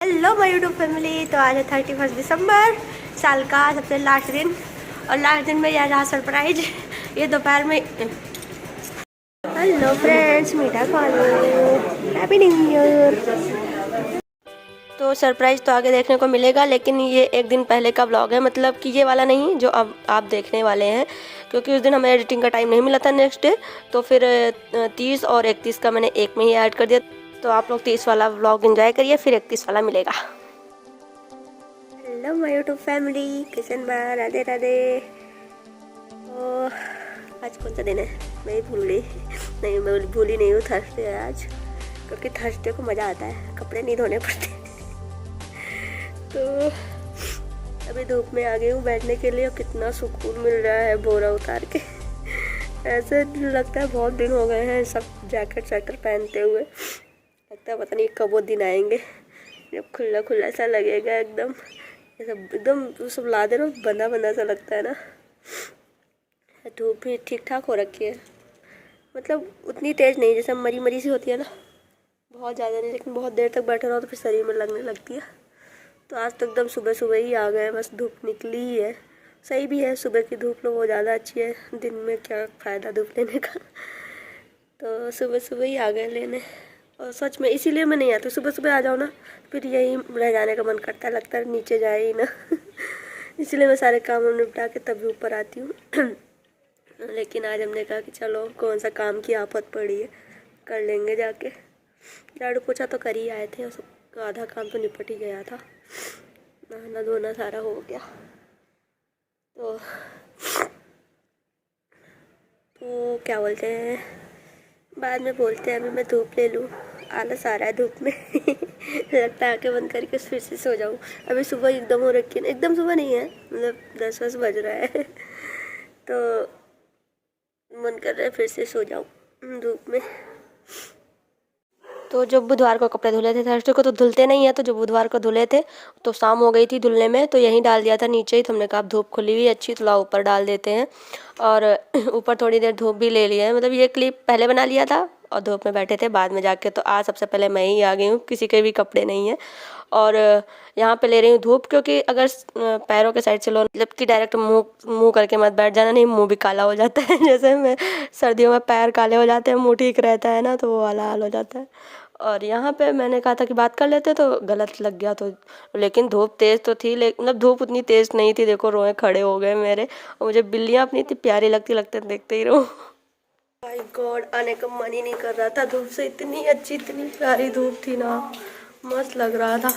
Hello my YouTube family. तो आज है 31 दिसंबर, साल का सबसे लास्ट दिन। और लास्ट दिन में यह रहा सरप्राइज। ये दोपहर में हेलो फ्रेंड्स, मीठा खा लो, हैप्पी न्यू ईयर। तो सरप्राइज तो आगे देखने को मिलेगा, लेकिन ये एक दिन पहले का ब्लॉग है, मतलब कि ये वाला नहीं जो अब आप देखने वाले हैं, क्योंकि उस दिन हमें एडिटिंग का टाइम नहीं मिला था नेक्स्ट डे। तो फिर 30 और 31 का मैंने एक में ही ऐड कर दिया। तो आप लोग 30 वाला व्लॉग एंजॉय करिए, फिर 31 वाला मिलेगा। Hello my YouTube family, Kishan बा, राधे राधे। तो आज कौन सा दिन है मैं ही भूल गई। नहीं, मैं भूली नहीं हूँ, थर्सडे है आज, क्योंकि थर्सडे को मज़ा आता है, कपड़े नहीं धोने पड़ते। तो अभी धूप में आ गई हूँ बैठने के लिए, और कितना सुकून मिल रहा है बोरा उतार के। ऐसे लगता है बहुत दिन हो गए हैं सब जैकेट स्वेटर पहनते हुए। लगता है पता नहीं कब वो दिन आएंगे जब खुला खुला सा लगेगा, एकदम एकदम सब लादे ना, बंधा बंधा सा लगता है ना। धूप भी ठीक ठाक हो रखी है, मतलब उतनी तेज़ नहीं, जैसे मरी मरी सी होती है ना, बहुत ज़्यादा नहीं, लेकिन बहुत देर तक बैठे रहो तो फिर शरीर में लगने लगती है। तो आज तो एकदम सुबह सुबह ही आ गए, बस धूप निकली ही है। सही भी है, सुबह की धूप लो वो ज़्यादा अच्छी है, दिन में क्या फ़ायदा धूप लेने का। तो सुबह सुबह ही आ गए लेने। और सच में इसीलिए मैं नहीं आती, सुबह सुबह आ जाओ ना फिर यही रह जाने का मन करता है, लगता है नीचे जाए ही ना। इसीलिए मैं सारे काम निपटा के तभी ऊपर आती हूँ। लेकिन आज हमने कहा कि चलो कौन सा काम की आफत पड़ी है, कर लेंगे जाके। झाड़ू पोछा तो कर ही आए थे, और सब आधा काम तो निपट ही गया था, नहाना धोना सारा हो गया। तो क्या बोलते हैं, बाद में बोलते हैं, अभी मैं धूप ले लूँ, आलस आ रहा है धूप में। लगता है आँखें बंद करके फिर से सो जाऊँ। अभी सुबह एकदम हो रखी है, एकदम सुबह नहीं है, मतलब 10 बज रहा है। तो मन कर रहा है फिर से सो जाऊँ धूप में। तो जो बुधवार को कपड़े धुले थे, थर्सडे को तो धुलते नहीं है, तो जो बुधवार को धुले थे तो शाम हो गई थी धुलने में, तो यहीं डाल दिया था नीचे ही। तो हमने कहा धूप खुली हुई अच्छी, तो लाओ ऊपर डाल देते हैं। और ऊपर थोड़ी देर धूप भी ले लिया है, मतलब ये क्लिप पहले बना लिया था और धूप में बैठे थे बाद में जाके। तो आज सबसे पहले मैं ही आ गई हूँ, किसी के भी कपड़े नहीं है। और यहाँ पे ले रही हूँ धूप, क्योंकि अगर पैरों के साइड से लो, मतलब कि डायरेक्ट मुंह करके मत बैठ जाना, नहीं मुंह भी काला हो जाता है। जैसे मैं सर्दियों में पैर काले हो जाते हैं, मुंह ठीक रहता है ना, तो वो वाला हाल हो जाता है। और यहाँ पे मैंने कहा था कि बात कर लेते, तो गलत लग गया। तो लेकिन धूप तेज़ तो थी, लेकिन मतलब धूप उतनी तेज़ नहीं थी। देखो रोए खड़े हो गए मेरे, और मुझे बिल्लियाँ अपनी इतनी प्यारी लगती, लगते देखते ही रहो। माय गॉड, आने का मन ही नहीं कर रहा था धूप से, इतनी अच्छी इतनी प्यारी धूप थी ना, मस्त लग रहा था।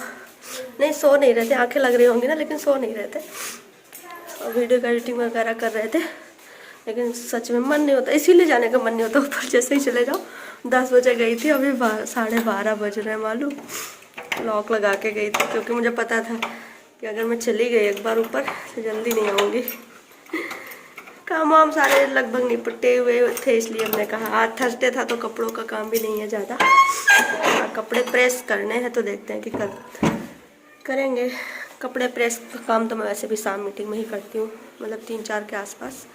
नहीं सो नहीं रहे थे, आंखें लग रही होंगी ना, लेकिन सो नहीं रहे थे, और वीडियो एडिटिंग वगैरह कर रहे थे। लेकिन सच में मन नहीं होता, इसीलिए जाने का मन नहीं होता ऊपर, जैसे ही चले जाओ। 10 बजे गई थी, अभी 12:30 बज रहे हैं मालूम। लॉक लगा के गई थी, क्योंकि मुझे पता था कि अगर मैं चली गई एक बार ऊपर तो जल्दी नहीं आऊँगी। काम वाम सारे लगभग निपटे हुए थे, इसलिए हमने कहा आज थर्सडे था तो कपड़ों का काम भी नहीं है ज़्यादा, कपड़े प्रेस करने हैं। तो देखते हैं कि करेंगे कपड़े प्रेस का काम। तो मैं वैसे भी शाम मीटिंग में ही करती हूँ, मतलब 3-4 के आसपास।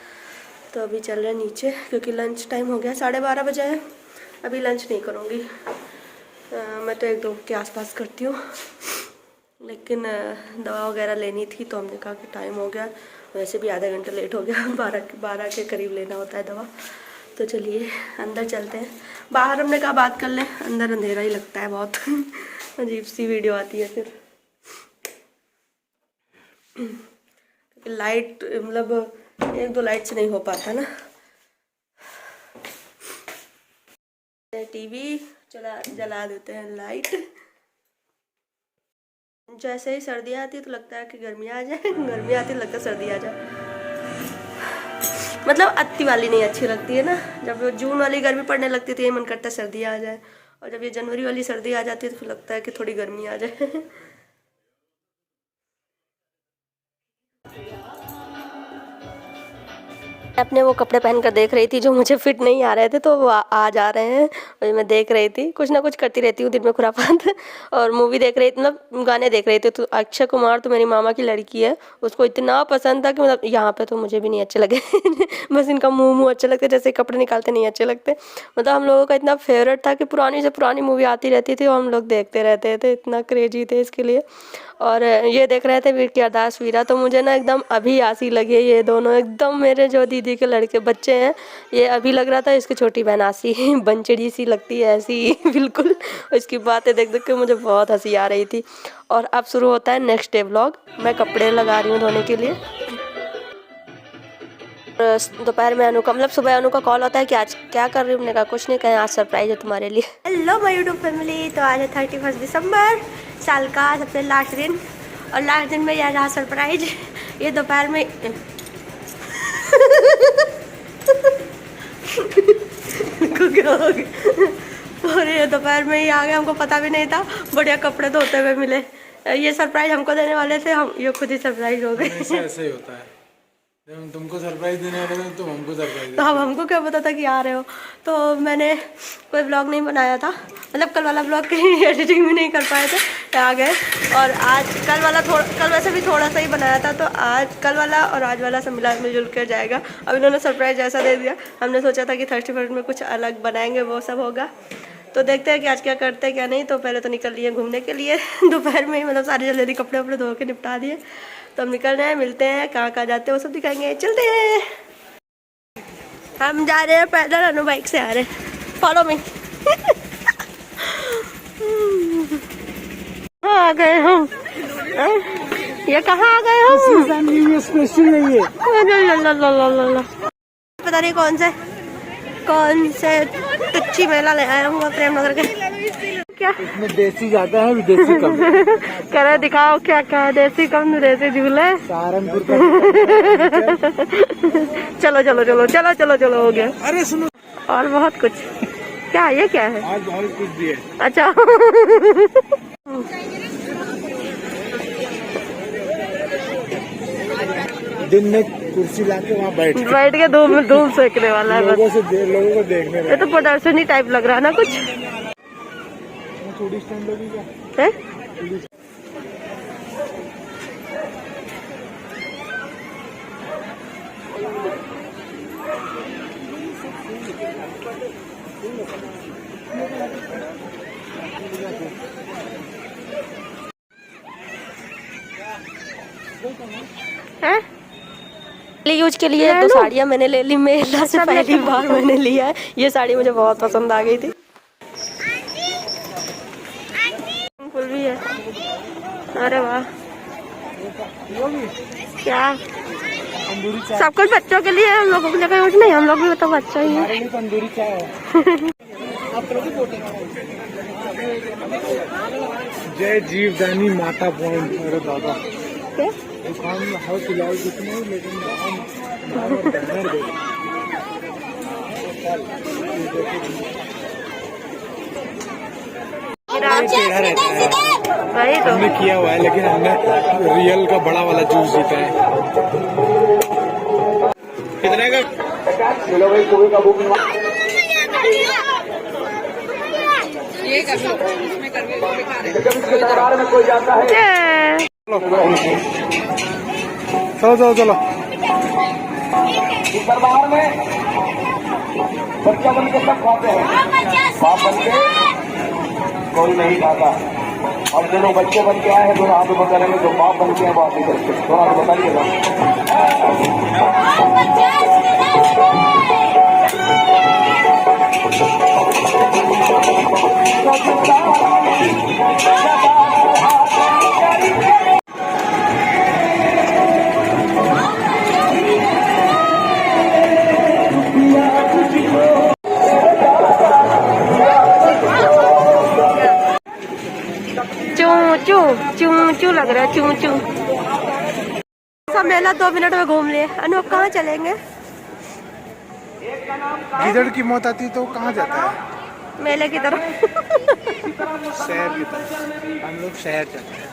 तो अभी चल रहे हैं नीचे, क्योंकि लंच टाइम हो गया, 12:30 बजे है। अभी लंच नहीं करूँगी, मैं तो 1-2 के आसपास करती हूँ। लेकिन दवा वगैरह लेनी थी, तो हमने कहा कि टाइम हो गया, वैसे भी आधा घंटा लेट हो गया। 12 के करीब लेना होता है दवा। तो चलिए अंदर चलते हैं। बाहर हमने कहा बात कर लें, अंदर अंधेरा ही लगता है बहुत। अजीब सी वीडियो आती है फिर, लाइट मतलब 1-2 लाइट से नहीं हो पाता ना। टीवी जला देते हैं लाइट। जैसे ही सर्दी आती है तो लगता है कि गर्मी आ जाए, गर्मी आती है लगता है सर्दी आ जाए। मतलब अति वाली नहीं अच्छी लगती है ना, जब जून वाली गर्मी पड़ने लगती है तो ये मन करता है सर्दी आ जाए, और जब ये जनवरी वाली सर्दी आ जाती है तो फिर लगता है कि थोड़ी गर्मी आ जाए। अपने वो कपड़े पहन कर देख रही थी जो मुझे फिट नहीं आ रहे थे, तो वो आ जा रहे हैं, वही मैं देख रही थी। कुछ ना कुछ करती रहती हूँ दिन में खुरापात। और मूवी देख रही थी, मतलब गाने देख रही थी। तो अक्षय कुमार तो मेरी मामा की लड़की है, उसको इतना पसंद था कि मतलब यहाँ पे तो मुझे भी नहीं अच्छे लगे। बस इनका मुँह अच्छे लगते, जैसे कपड़े निकालते नहीं अच्छे लगते। मतलब हम लोगों का इतना फेवरेट था कि पुरानी से पुरानी मूवी आती रहती थी और हम लोग देखते रहते थे, इतना क्रेजी थे इसके लिए। और ये देख रहे थे वीर की अरदास वीरा, तो मुझे ना एकदम अभी आसी लगे। ये दोनों एकदम मेरे जो दीदी के लड़के बच्चे हैं, ये अभी लग रहा था इसकी छोटी बहन आसी। बंचड़ी सी लगती है ऐसी। बिल्कुल। इसकी बातें देख देख के मुझे बहुत हंसी आ रही थी। और अब शुरू होता है नेक्स्ट डे व्लॉग। मैं कपड़े लगा रही हूँ धोने के लिए। दोपहर में अनु का, मतलब सुबह अनु का कॉल होता है कि आज क्या कर रही हूँ। मैंने कहा कुछ नहीं, कहें आज सरप्राइज है तुम्हारे लिए। Hello my YouTube family. तो आज है 31 दिसंबर, साल का सबसे लास्ट दिन। और लास्ट दिन में यह रहा सरप्राइज। ये दोपहर में क्या हो गया? और ये दोपहर में ही आ गए, हमको पता भी नहीं था। बढ़िया कपड़े धोते हुए मिले। ये सरप्राइज हमको देने वाले थे, हम ये खुद ही सरप्राइज हो गए। ऐसे ही होता है, जब हम तुमको सरप्राइज देने वाले थे तो हमको सरप्राइज। तो अब हमको क्या पता था कि आ रहे हो। तो मैंने कोई ब्लॉग नहीं बनाया था, मतलब कल वाला ब्लॉग की एडिटिंग भी नहीं कर पाए थे, आ गए। और आज कल वैसे भी थोड़ा सा ही बनाया था, तो आज कल वाला और आज वाला सब मिलजुल कर जाएगा। अब इन्होंने सरप्राइज ऐसा दे दिया, हमने सोचा था कि 31 में कुछ अलग बनाएंगे, वो सब होगा। तो देखते हैं कि आज क्या करते हैं क्या नहीं। तो पहले तो निकल लिए घूमने के लिए दोपहर में ही, मतलब सारी जल्दी कपड़े वपड़े धो के निपटा दिए। तो हम निकल रहे हैं, मिलते हैं, कहाँ कहाँ जाते हैं वो सब दिखाएंगे। चलते हैं। हम जा रहे हैं पैदल, अनु बाइक से आ रहे हैं। Follow me. आ गए हम। ये कहाँ आ गए हम? स्पेशल नहीं है। पता नहीं कौन से टुच्ची मेला ले आया हूँ प्रेम नगर के। क्या इसमें देसी ज्यादा है, विदेशी कम। करे दिखाओ क्या क्या है, देसी कम देसी झूले। सहारनपुर का। चलो चलो चलो चलो चलो चलो, हो गया। अरे सुनो, और बहुत कुछ। क्या ये क्या है? आज बहुत कुछ भी है। अच्छा। दिन में कुर्सी लाके वहाँ बैठ के धूम सेकने वाला है बस। लोगों को देखने में। ये तो प्रदर्शनी टाइप लग रहा है ना कुछ। थोड़ी स्टैंड लोगी क्या? है यूज के लिए तो साड़ियाँ मैंने ले ली। मेला से पहली बार मैंने लिया है ये साड़ी, मुझे बहुत पसंद आ गई थी। फुल भी है। अरे वाह, क्या सब कुछ बच्चों के लिए, हम लोगों के लिए कुछ नहीं। हम लोग भी तो बच्चा ही है। तंदूरी चाय जय जीवदानी माता पॉइंट। मेरे दादा दुकान में हर फिलहाल कुछ नहीं, लेकिन वही तो हमने किया हुआ है, लेकिन हमने रियल का बड़ा वाला जूस जीता है। कितने का? चलो भाई, सुबह का बुक ये कर लो, इसमें करके वो दिखा रहे हैं। दरबार में कोई जाता है। चलो चलो चलो। इस दरबार में बच्चा बन के सब खाते हैं, बाप बन के कोई नहीं खाता। अब जो लोग बच्चे बन के आए हैं, थोड़ा हाथ करेंगे, जो बाप बन के हैं वो आप नहीं करते। थोड़ा तो बताइएगा। चू लग रहा है, चू सब मेला 2 मिनट में घूम लिए। अनु अब कहाँ चलेंगे? गिदड़ की मौत आती तो कहाँ जाता है? मेले की तरफ। शहर की तरफ। हम लोग शहर जाते हैं।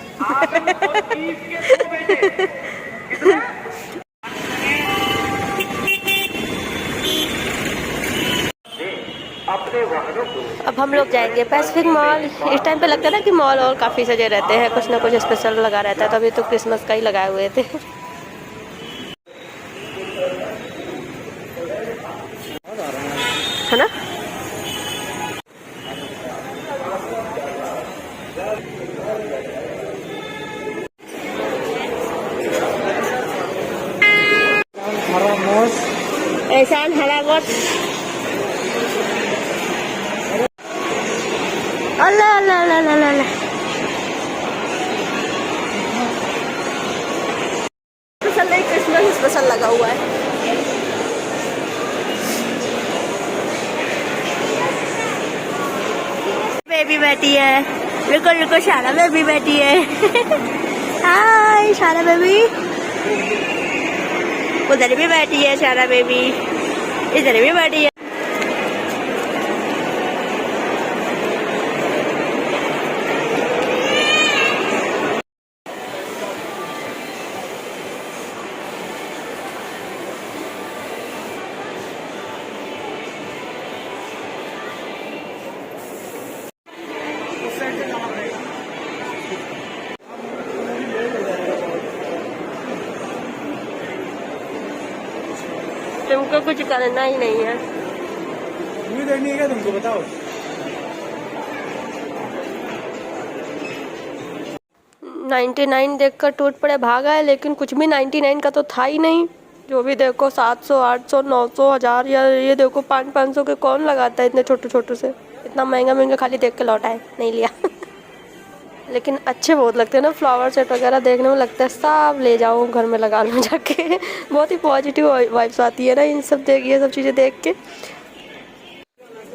हम लोग जाएंगे पैसिफिक मॉल। इस टाइम पे लगता है ना कि मॉल और काफ़ी सजे रहते हैं, कुछ ना कुछ स्पेशल लगा रहता है। तो अभी तो क्रिसमस का ही लगाए हुए थे, है ना। एहसान हरा बहुत। अल्लाह अल्लाह अल्लाह अल्लाह अल्लाह। स्पेशल नहीं, क्रिसमस स्पेशल लगा हुआ है। बेबी बैठी है, रुको रुको, शारा बेबी बैठी है। हाय शारा बेबी, उधर भी बैठी है शारा बेबी, इधर भी बैठी है। तुमको कुछ करना ही नहीं है। क्यों करनी है क्या तुमको, बताओ। 99 देखकर टूट पड़े भागा है, लेकिन कुछ भी 99 का तो था ही नहीं। जो भी देखो 700 800 900 1000, या ये देखो 500 के कौन लगाता है इतने छोटे छोटे से। इतना महंगा महंगा खाली देख के लौटा है, नहीं लिया। लेकिन अच्छे बहुत लगते हैं ना, फ्लावर सेट वगैरह देखने में लगता है सब ले जाओ घर में लगा लो जाके। बहुत ही पॉजिटिव वाइब्स आती है ना इन सब ये सब चीज़ें देख के।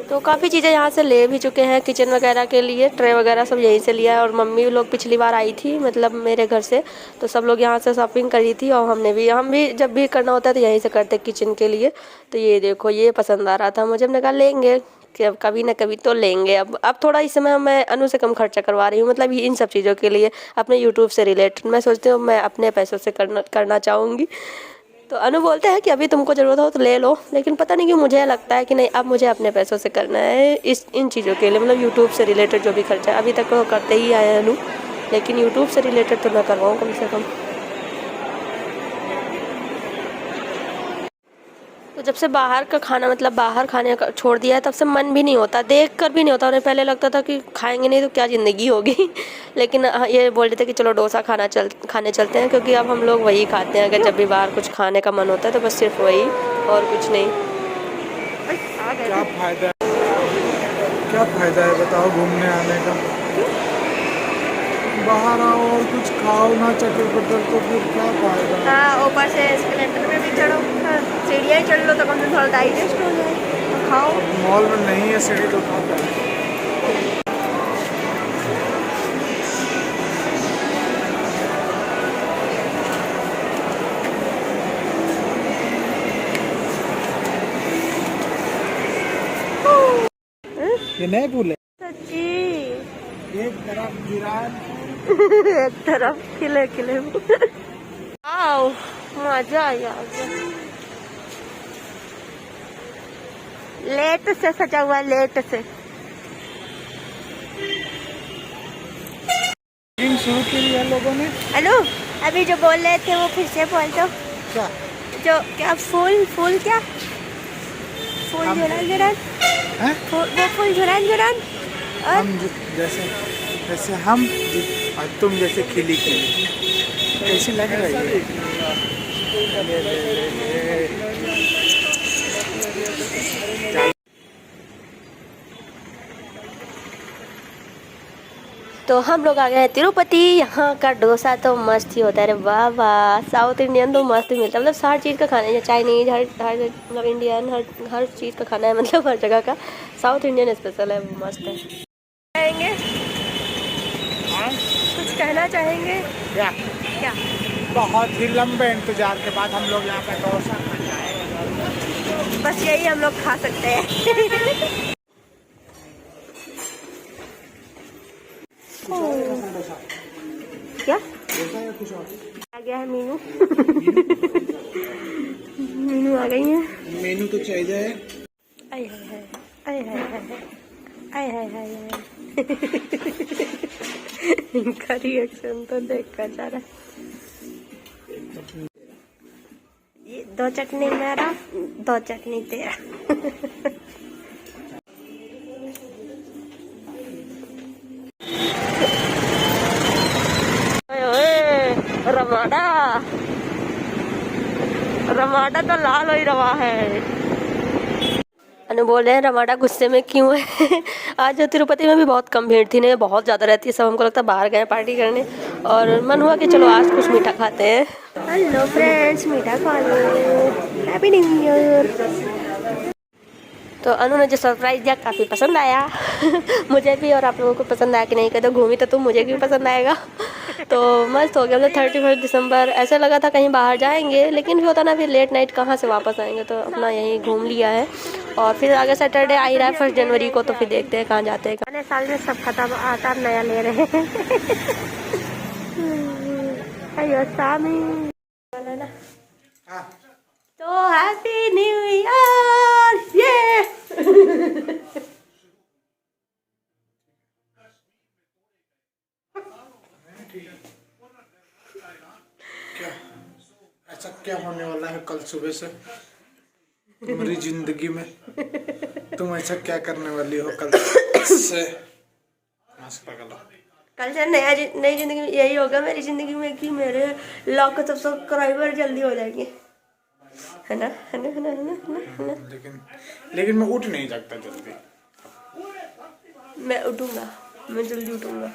तो काफ़ी चीज़ें यहाँ से ले भी चुके हैं, किचन वगैरह के लिए ट्रे वगैरह सब यहीं से लिया है। और मम्मी लोग पिछली बार आई थी, मतलब मेरे घर से, तो सब लोग यहाँ से शॉपिंग करी थी। और हम भी जब भी करना होता है तो यहीं से करते किचन के लिए। तो ये देखो, ये पसंद आ रहा था मुझे, हमने कहा लेंगे कि अब कभी ना कभी तो लेंगे। अब थोड़ा इस समय मैं अनु से कम खर्चा करवा रही हूँ, मतलब इन सब चीज़ों के लिए अपने यूट्यूब से रिलेटेड मैं सोचती हूँ मैं अपने पैसों से करना चाहूँगी। तो अनु बोलते हैं कि अभी तुमको ज़रूरत हो तो ले लो, लेकिन पता नहीं कि मुझे लगता है कि नहीं, अब मुझे अपने पैसों से करना है इन चीज़ों के लिए, मतलब यूट्यूब से रिलेटेड जो भी खर्चा है। अभी तक तो करते ही आए हैं अनु, लेकिन यूट्यूब से रिलेटेड तो मैं करवाऊँ कम से कम। तो जब से बाहर का खाना, मतलब बाहर खाने का छोड़ दिया है, तब से मन भी नहीं होता, देख कर भी नहीं होता। उन्हें पहले लगता था कि खाएंगे नहीं तो क्या ज़िंदगी होगी। लेकिन ये बोल रहे थे कि चलो डोसा खाने चलते हैं, क्योंकि अब हम लोग वही खाते हैं। अगर जब भी बाहर कुछ खाने का मन होता है तो बस सिर्फ वही, और कुछ नहीं। क्या फायदा है बताओ घूमने आने का। बाहर आओ और कुछ खाओ ना, चटर पटर, तो फिर क्या फायदा। हाँ, ऊपर से एस्केलेटर में भी चढ़ो, सीढ़ियाँ ही चढ़ लो तो कम से थोड़ा डाइजेस्ट हो जाए, तो खाओ। मॉल में नहीं है सीढ़ी तो खाता है। ये नए पुल है सच्ची। एक तरफ गिरान एक तरफ खिले खिले। आओ, मजा आया। लेट से सजा हुआ, लेट से। शुरू की है लोगों ने। हेलो, अभी जो बोल रहे थे वो फिर से बोल दो। क्या जो क्या फूल क्या फूल झुरन वो फूल झुरन और हम जैसे हम और तुम जैसे खिली कैसी लग रही है। तो हम लोग आ गए हैं तिरुपति। यहाँ का डोसा तो मस्त ही होता है रे वाह वाह। साउथ इंडियन तो मस्त ही मिलता है, मतलब हर चीज़ का खाना है, चाइनीज हर मतलब इंडियन हर चीज़ का खाना है, मतलब हर जगह का। साउथ इंडियन स्पेशल है, वो मस्त है। चाहेंगे कुछ कहना चाहेंगे क्या क्या? बहुत ही लंबे इंतजार के बाद हम लोग यहाँ पे डोसा खाने आए। बस यही हम लोग खा सकते हैं। क्या आ गया है मीनू। मीनू आ गई है। मेनू तो चाहिए है। आए हाय हाय, आए हाय हाय, आय हाय हाय हाय इनका रिएक्शन तो देख कर जा रहा है। ये 2 चटनी मेरा 2 चटनी तेरा। रमाडा रमाडा तो लाल हो ही रहा है। अनु बोल रहे हैं रमाडा गुस्से में क्यों है। आज तिरुपति में भी बहुत कम भीड़ थी, नहीं बहुत ज़्यादा रहती है। सब हमको लगता है बाहर गए पार्टी करने और मन हुआ कि चलो आज कुछ मीठा खाते हैं। हेलो फ्रेंड्स, मीठा खा लो, हैप्पी न्यू ईयर। तो अनु ने जो सरप्राइज़ दिया काफ़ी पसंद आया मुझे भी, और आप लोगों को पसंद आया कि नहीं कहते घूमी तो तुम मुझे भी पसंद आएगा। तो मस्त हो गया। मतलब 31 दिसंबर ऐसे लगा था कहीं बाहर जाएंगे, लेकिन फिर होता ना फिर लेट नाइट कहाँ से वापस आएंगे, तो अपना यहीं घूम लिया है। और फिर आगे सैटरडे आ ही रहा है 1 जनवरी को, तो फिर देखते हैं कहाँ जाते हैं। अगले साल में सब खत्म, आता नया ले रहे हैं। अयो सामी ना, तो हैप्पी न्यू ईयर ये। क्या ऐसा क्या होने वाला है कल सुबह से तुम्हारी जिंदगी में? तुम ऐसा क्या करने वाली हो कल से? कल से नई जिंदगी में यही होगा मेरी जिंदगी में कि मेरे लाख सब्सक्राइबर जल्दी हो जाएंगे, है ना, है ना, है ना, है ना, है ना। लेकिन मैं उठ नहीं सकता जल्दी। मैं उठूंगा, मैं जल्दी उठूंगा।